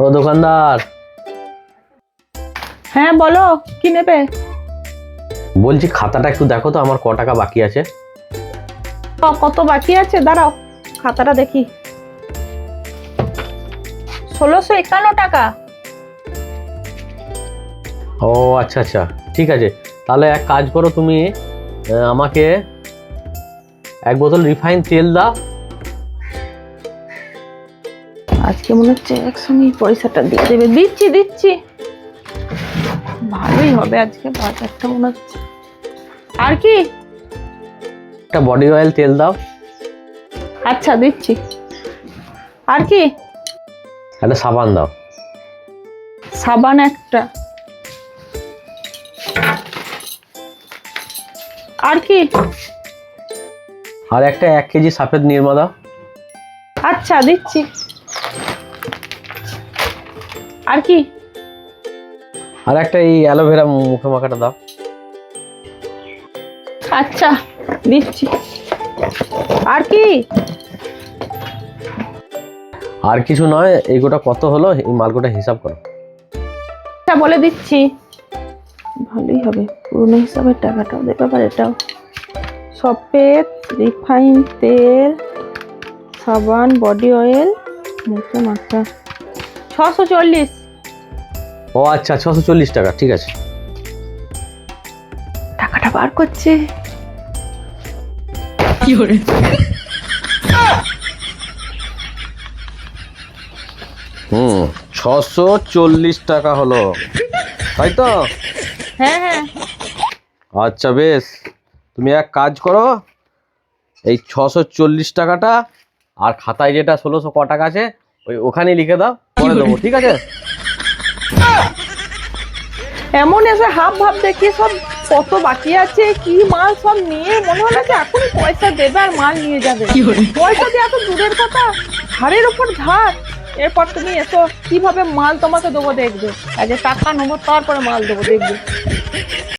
ও দোকানদার, হ্যাঁ বলো, কি নেবে? বলছি খাতাটা একটু দেখো তো আমার ক টাকা বাকি আছে। কত বাকি আছে দাঁড়াও, খাতাটা দেখি। 1651 টাকা। ও আচ্ছা আচ্ছা, ঠিক আছে। তাহলে এক কাজ করো তুমি, আমাকে এক বোতল রিফাইন তেল দাও। আজকে মনে হচ্ছে একসঙ্গে পয়সাটা দিয়ে দেবে। দিচ্ছি দিচ্ছি, ভালোই হবে আজকে বাজারটা মনে হচ্ছে। আর কি? একটা বডি অয়েল তেল দাও। আচ্ছা দিচ্ছি। আর কি? একটা সাবান দাও। সাবান একটা। আর কি? আর একটা 1 কেজি সফেদ নিরমা দাও। আচ্ছা দিচ্ছি। আর কি? আর একটা এই অ্যালোভেরা মুখে মাখাটা দাও। আচ্ছা দিচ্ছি। আর কি? আর কিছু নয়, এইগুলো কত হলো এই মালগুলো হিসাব করো। আচ্ছা বলে দিচ্ছি, ভালোই হবে। পুরনো হিসাবের টাকাটাও দেবে, আবার এটাও। সফেদ, রিফাইন তেল, সাবান, বডি অয়েল, মুখে মাখা 640। ও আচ্ছা, 640 টাকা, ঠিক আছে। টাকাটা বার করছে। হুম, 640 টাকা হলো, তাই তো? হ্যাঁ হ্যাঁ। আচ্ছা বেশ, তুমি এক কাজ করো, এই 640 টাকাটা আর খাতায় যেটা 1600 ক টাকা আছে ওখানেই লিখে দাও, পরে দেবো, ঠিক আছে? এমন এসে হাব ভাব দেখি সব কত বাকি আছে, কি মাল সব নিয়ে মনে হলো যে এখনই পয়সা দেবে আর মাল নিয়ে যাবে। পয়সা দিয়ে এত দূরের কথা, ধারের উপর ধার। এরপর তুমি এসো, কিভাবে মাল তোমাকে দেবো দেখবে। আগে টাকা নেবো, তারপরে মাল দেবো দেখবে।